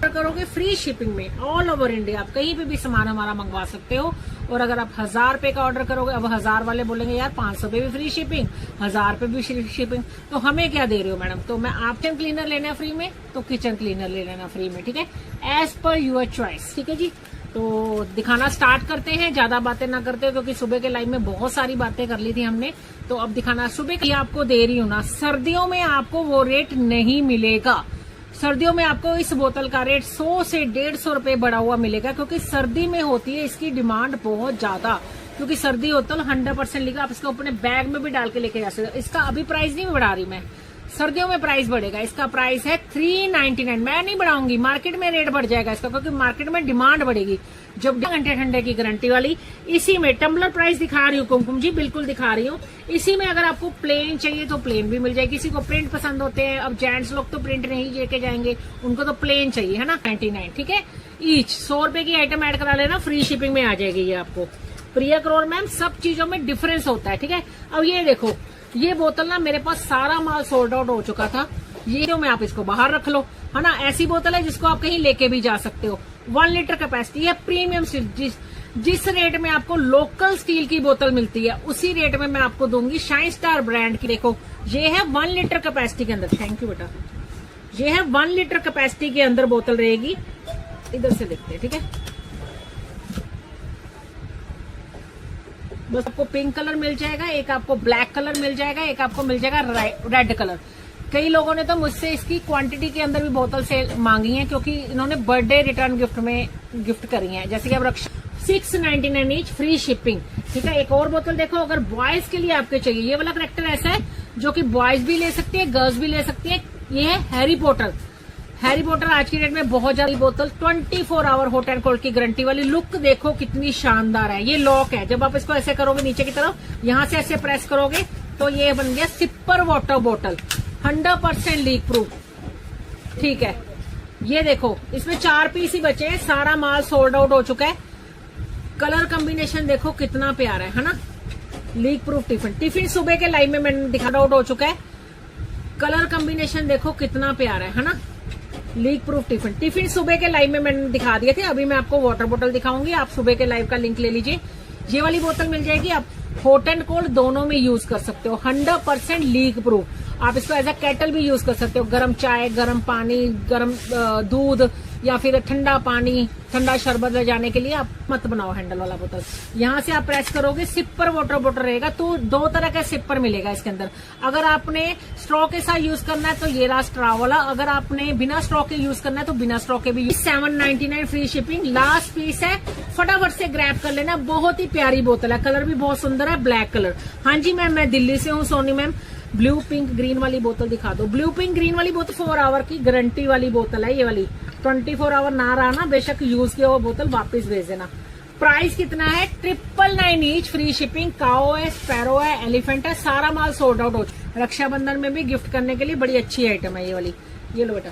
करोगे free shipping में all over India, आप कहीं पे भी सामान हमारा मंगवा सकते हो। और अगर आप 1000 रुपए का ऑर्डर करोगे, अब 1000 वाले बोलेंगे यार 500 पे भी फ्री शिपिंग, 1000 पे भी फ्री शिपिंग, तो हमें क्या दे रहे हो मैडम? तो मैं आप किचन क्लीनर लेना फ्री में तो किचन क्लीनर ले लेना फ्री में, ठीक है, एज पर यूर चॉइस, ठीक है जी। तो दिखाना स्टार्ट करते हैं, ज्यादा बातें ना करते क्योंकि सुबह के लाइव में बहुत सारी बातें कर ली थी हमने। तो अब दिखाना, सुबह की आपको दे रही हूँ ना, सर्दियों में आपको वो रेट नहीं मिलेगा। सर्दियों में आपको इस बोतल का रेट 100 से 150 रुपए बढ़ा हुआ मिलेगा, क्योंकि सर्दी में होती है इसकी डिमांड बहुत ज्यादा, क्योंकि सर्दी होता है 100% लिखा, आप इसको अपने बैग में भी डाल के लेके जा सकते हो। इसका अभी प्राइस नहीं बढ़ा रही मैं, सर्दियों में प्राइस बढ़ेगा। इसका प्राइस है 399, मैं नहीं बढ़ाऊंगी, मार्केट में रेट बढ़ जाएगा इसका, क्योंकि मार्केट में डिमांड बढ़ेगी। जब घंटे ठंडे की गारंटी वाली, इसी में टम्बलर प्राइस दिखा रही हूँ कुमकुम जी, बिल्कुल दिखा रही हूँ। इसी में अगर आपको प्लेन चाहिए तो प्लेन भी मिल जाएगी, किसी को प्रिंट पसंद होते हैं, अब जेंट्स लोग तो प्रिंट नहीं लेके जाएंगे, उनको तो प्लेन चाहिए, है ना, 99, ठीक है ईच। 100 रुपए की आइटम ऐड करा लेना, फ्री शिपिंग में आ जाएगी ये आपको। प्रिया करोड़ मैम, सब चीजों में डिफरेंस होता है, ठीक है। अब ये देखो, ये बोतल ना मेरे पास सारा माल सोल्ड आउट हो चुका था, ये जो मैं आप इसको बाहर रख लो, है ना, ऐसी बोतल है जिसको आप कहीं लेके भी जा सकते हो। 1 लीटर कैपेसिटी है, प्रीमियम स्टील, जिस रेट में आपको लोकल स्टील की बोतल मिलती है उसी रेट में मैं आपको दूंगी शाइन स्टार ब्रांड की। देखो ये है 1 लीटर कैपेसिटी के अंदर, थैंक यू बेटा, ये है 1 लीटर कैपेसिटी के अंदर बोतल रहेगी। इधर से देखते हैं, ठीक है, बस आपको पिंक कलर मिल जाएगा, एक आपको ब्लैक कलर मिल जाएगा, एक आपको मिल जाएगा रेड कलर। कई लोगों ने तो मुझसे इसकी क्वांटिटी के अंदर भी बोतल से मांगी है, क्योंकि इन्होंने बर्थडे रिटर्न गिफ्ट में गिफ्ट करी है, जैसे कि अब रक्षा 699 ईच, फ्री शिपिंग, ठीक है। एक और बोतल देखो, अगर बॉयज के लिए आपके चाहिए, ये वाला करेक्टर ऐसा है जो कि बॉयज भी ले सकते हैं, गर्ल्स भी ले सकती है। ये है हैरी पॉटर, हैरी पॉटर आज की डेट में बहुत ज्यादा बोतल, 24 आवर हॉट एंड कोल्ड की गारंटी वाली। लुक देखो कितनी शानदार है, ये लॉक है, जब आप इसको ऐसे करोगे नीचे की तरफ, यहाँ से ऐसे प्रेस करोगे तो ये बन गया सिपर वाटर बोतल, 100% लीक प्रूफ, ठीक है। ये देखो इसमें 4 पीस ही बचे हैं, सारा माल सोल्ड आउट हो चुका है। कलर कॉम्बिनेशन देखो कितना प्यारा है ना, लीक प्रूफ टिफिन सुबह के लाइव में मैंने दिखा आउट हो चुका है। कलर कॉम्बिनेशन देखो कितना प्यारा है ना, लीक प्रूफ टिफिन सुबह के लाइव में मैंने दिखा दिए थे। अभी मैं आपको वाटर बोतल दिखाऊंगी, आप सुबह के लाइव का लिंक ले लीजिए। ये वाली बोतल मिल जाएगी, आप हॉट एंड कोल्ड दोनों में यूज कर सकते हो, 100% लीक प्रूफ। आप इसको एज अ केटल भी यूज कर सकते हो, गर्म चाय, गर्म पानी, गर्म दूध या फिर ठंडा पानी, ठंडा शरबत ले जाने के लिए आप मत बनाओ हैंडल वाला बोतल। यहाँ से आप प्रेस करोगे, सिपर वाटर बोतल रहेगा, तो 2 तरह का सिपर मिलेगा इसके अंदर। अगर आपने स्ट्रॉ के साथ यूज करना है तो ये रहा स्ट्रॉ वाला, अगर आपने बिना स्ट्रॉ के यूज करना है तो बिना स्ट्रॉ के भी। 799 फ्री शिपिंग, लास्ट पीस है, फटाफट से ग्रैब कर लेना। बहुत ही प्यारी बोतल है, कलर भी बहुत सुंदर है, ब्लैक कलर। हाँ जी मैम, मैं दिल्ली से हूँ Soni ma'am. Blue pink green वाली बोतल दिखा दो। ब्लू पिंक ग्रीन वाली बोतल 4 आवर की गारंटी वाली बोतल है, ये वाली 24 आवर ना रहा ना, बेशक यूज किया वो बोतल वापस भेज देना। प्राइस कितना है? 999 ईच, फ्री शिपिंग। काओ है, स्पैरो है, एलिफेंट है, सारा माल सोल्ड आउट हो चुका। रक्षाबंधन में भी गिफ्ट करने के लिए बड़ी अच्छी आइटम है ये वाली। ये लो बेटा,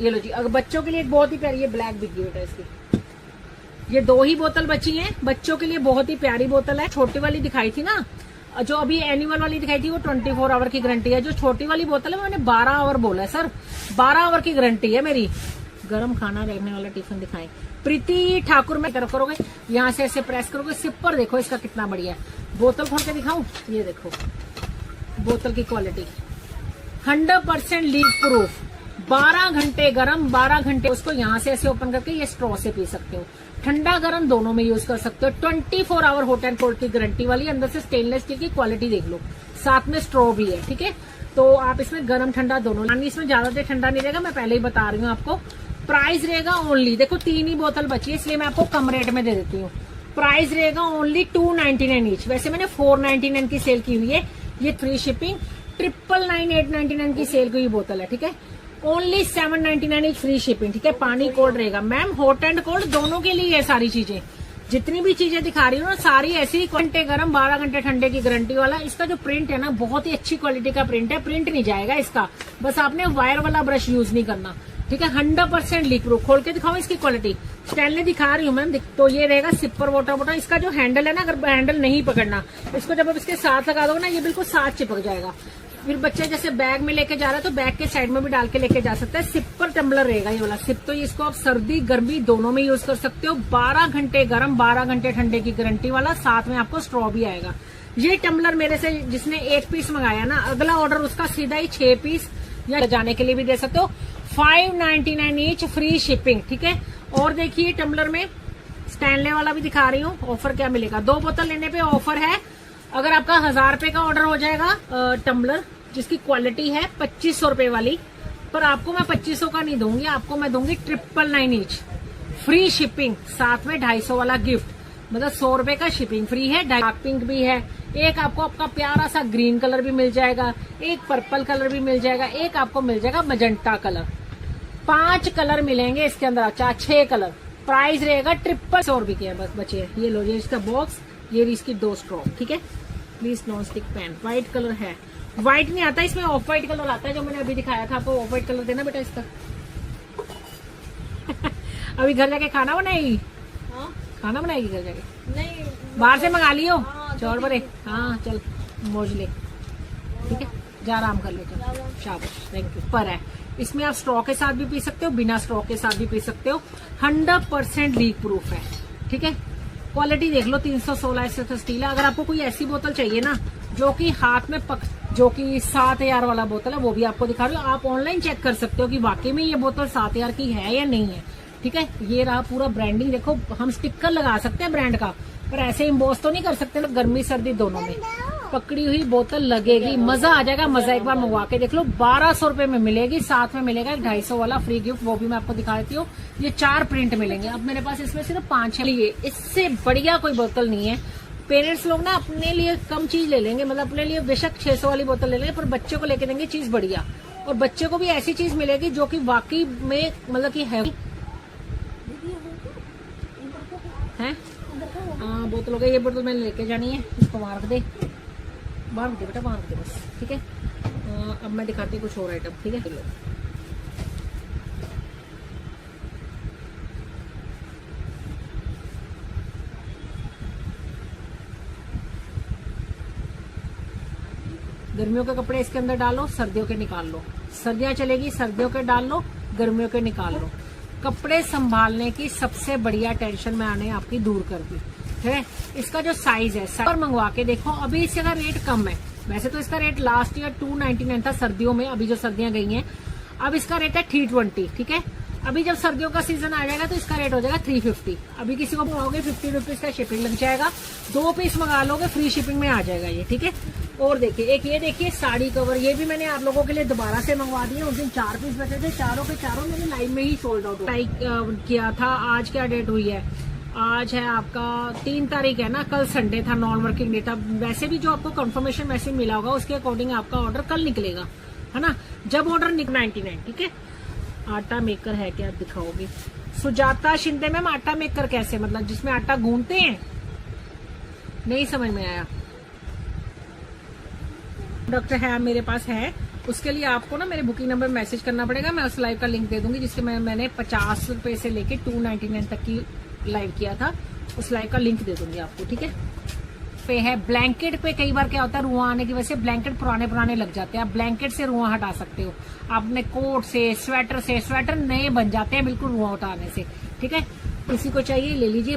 ये लो जी। अगर बच्चों के लिए एक बहुत ही प्यारी, ये ब्लैक बिक गई बेटा इसकी। ये 2 ही बोतल बची है, बच्चों के लिए बहुत ही प्यारी बोतल है। छोटी वाली दिखाई थी ना, जो अभी एनिमल वाली दिखाई थी वो 24 आवर की गारंटी है। जो छोटी वाली बोतल है मैंने 12 आवर बोला है सर, 12 आवर की गारंटी है मेरी। गरम खाना रहने वाला टिफिन दिखाएं। प्रीति ठाकुर में तरफ करोगे, यहाँ से ऐसे प्रेस करोगे, सिपर देखो इसका कितना बढ़िया है। बोतल खोल के दिखाऊं, ये देखो बोतल की क्वालिटी, 100% लीक प्रूफ। 12 घंटे गरम, 12 घंटे उसको यहाँ से ऐसे ओपन करके ये स्ट्रॉ से पी सकते हो, ठंडा गरम दोनों में यूज कर सकते हो। 24 आवर हॉट एंड कोल्ड की गारंटी वाली, अंदर से स्टेनलेस स्टील की क्वालिटी देख लो, साथ में स्ट्रॉ भी है, ठीक है। तो आप इसमें गरम ठंडा दोनों, इसमें ज्यादा देर ठंडा नहीं रहेगा, मैं पहले ही बता रही हूँ आपको। प्राइस रहेगा ओनली, देखो 3 ही बोतल बची है इसलिए मैं आपको कम रेट में दे देती हूँ। प्राइस रहेगा ओनली 299 ईच। वैसे मैंने 499 की सेल की हुई है, ये फ्री शिपिंग 999 की सेल की हुई बोतल है, ठीक है। ओनली 799 ईच, फ्री शिपिंग, ठीक है। पानी कोल्ड रहेगा मैम, हॉट एंड कोल्ड दोनों के लिए है सारी चीजें। जितनी भी चीजें दिखा रही हूँ ना सारी ऐसी घंटे गरम 12 घंटे ठंडे की गारंटी वाला। इसका जो प्रिंट है ना बहुत ही अच्छी क्वालिटी का प्रिंट है, प्रिंट नहीं जाएगा इसका, बस आपने वायर वाला ब्रश यूज नहीं करना, ठीक है। 100% लीक प्रूफ। खोल के दिखाओ इसकी क्वालिटी, स्टैनली दिखा रही हूँ मैम। तो ये रहेगा सिपर वाटर बॉटल। इसका जो हैंडल है ना, अगर हैंडल नहीं पकड़ना, इसको जब आप इसके साथ लगा दोगे ना ये बिल्कुल साथ चिपक जाएगा। फिर बच्चे जैसे बैग में लेके जा रहा है तो बैग के साइड में भी डाल के लेके जा सकते हैं। सिपर टम्बलर रहेगा ये वाला सिप, तो इसको आप सर्दी गर्मी दोनों में यूज कर सकते हो। 12 घंटे गर्म 12 घंटे ठंडे की गारंटी वाला, साथ में आपको स्ट्रॉ भी आएगा। ये टम्बलर मेरे से जिसने 1 पीस मंगाया ना, अगला ऑर्डर उसका सीधा ही 6 पीस या जाने के लिए भी दे सकते हो। 599 ईच, फ्री शिपिंग, ठीक है। और देखिए टम्बलर में स्टैनले वाला भी दिखा रही हूँ, ऑफर क्या मिलेगा। 2 बोतल लेने पे ऑफर है। अगर आपका 1000 रुपए का ऑर्डर हो जाएगा टम्बलर जिसकी क्वालिटी है 2500 रुपए वाली, पर आपको मैं 2500 का नहीं दूंगी, आपको मैं दूंगी 999 ईच, फ्री शिपिंग, साथ में 250 वाला गिफ्ट, मतलब 100 रुपए का शिपिंग फ्री है। डार्क पिंक भी है, एक आपको आपका प्यारा सा ग्रीन कलर भी मिल जाएगा, एक पर्पल कलर भी मिल जाएगा, एक आपको मिल जाएगा मजेंटा कलर। 5 कलर मिलेंगे इसके अंदर, अच्छा 6 कलर। प्राइस रहेगा 100 रुपए के बस बचे। ये लो, ये इसका बॉक्स, ये इसकी 2 स्ट्रॉ, ठीक है। Please non stick pan, white colour है, व्हाइट नहीं आता इसमें, ऑफ व्हाइट कलर आता है जो मैंने अभी दिखाया था आपको। ऑफ व्हाइट कलर देना बेटा इसका। अभी घर जाके खाना बनाएगी? हाँ? खाना बनाएगी घर जाके? नहीं, बाहर से मंगा लियो। चौड़ बड़े, हाँ चल मौज ले, ठीक है, जा आराम कर ले, शाबाश, थैंक यू। पर है इसमें आप स्ट्रॉ के साथ भी पी सकते हो, बिना स्ट्रॉ के साथ भी पी सकते हो। 100% लीक प्रूफ है, ठीक है। क्वालिटी देख लो, 316 एसएफ स्टील है। अगर आपको कोई ऐसी बोतल चाहिए ना जो कि हाथ में जो कि 7000 वाला बोतल है, वो भी आपको दिखा रही हूँ। आप ऑनलाइन चेक कर सकते हो कि वाकई में ये बोतल 7000 की है या नहीं है, ठीक है। ये रहा पूरा ब्रांडिंग, देखो हम स्टिकर लगा सकते हैं ब्रांड का, पर ऐसे इम्बोस तो नहीं कर सकते ना, गर्मी सर्दी दोनों में। पकड़ी हुई बोतल लगेगी, मजा आ जाएगा, मजा एक बार मंगवा के देख लो। 1200 रुपए में मिलेगी, साथ में मिलेगा 250 वाला फ्री गिफ्ट, वो भी मैं आपको दिखा देती हूँ। ये 4 प्रिंट मिलेंगे, अब मेरे पास इसमें सिर्फ 5 है। ये इससे बढ़िया कोई बोतल नहीं है। पेरेंट्स लोग ना अपने लिए कम चीज ले लेंगे, मतलब अपने लिए बेशक 600 वाली बोतल ले लेंगे, पर बच्चे को लेके देंगे चीज बढ़िया, और बच्चे को भी ऐसी चीज मिलेगी जो कि वाकई में मतलब की है। हाँ बोतल हो गई, ये बोतल मैंने लेके जानी है, इसको मार दे, बांध दे बेटा, बांध दे बस, ठीक है। अब मैं दिखाती हूँ कुछ और आइटम, ठीक है। गर्मियों के कपड़े इसके अंदर डालो, सर्दियों के निकाल लो। सर्दियां चलेगी, सर्दियों के डाल लो, गर्मियों के निकाल लो। कपड़े संभालने की सबसे बढ़िया टेंशन में आने आपकी दूर कर दी है। इसका जो साइज है पर मंगवा के देखो, अभी इसका रेट कम है। वैसे तो इसका रेट लास्ट ईयर 299 था सर्दियों में, अभी जो सर्दियां गई हैं अब इसका रेट है 320, ठीक है। अभी जब सर्दियों का सीजन आ जाएगा तो इसका रेट हो जाएगा 350। अभी किसी को मंगाओगे 50 रुपीज का शिपिंग लग जाएगा, 2 पीस मंगा लोगे फ्री शिपिंग में आ जाएगा ये, ठीक है। और देखिए एक ये देखिए साड़ी कवर, ये भी मैंने आप लोगों के लिए दोबारा से मंगवा दिए। उस दिन 4 पीस बचे थे, चारों के चारों मैंने लाइव में ही सोल्ड आउट किया था। आज क्या डेट हुई है? आज है आपका 3 तारीख है ना, कल संडे था, नॉन वर्किंग डे था। वैसे भी जो आपको कंफर्मेशन मैसेज मिला होगा उसके अकॉर्डिंग आपका ऑर्डर कल निकलेगा, है ना। जब ऑर्डर 99, ठीक है। आटा मेकर है क्या, दिखाओगे? सुजाता शिंदे मैम, आटा मेकर कैसे, मतलब जिसमें आटा गूंथते हैं? नहीं समझ में आया। प्रोडक्ट है मेरे पास है, उसके लिए आपको ना मेरे बुकिंग नंबर मैसेज करना पड़ेगा। मैं उस लाइव का लिंक दे दूंगी जिसके मैंने 50 रुपए से लेके 299 तक की लाइव किया था, उस लाइव का लिंक दे दूंगी आपको, ठीक है। पे है ब्लैंकेट पे, कई बार क्या होता है रुआं आने की वजह से ब्लैंकेट पुराने लग जाते हैं, आप ब्लैंकेट से रुआं हटा सकते हो। आपने कोट से, स्वेटर नए बन जाते हैं बिल्कुल रुआं उतारने से, ठीक है। किसी को चाहिए ले लीजिए।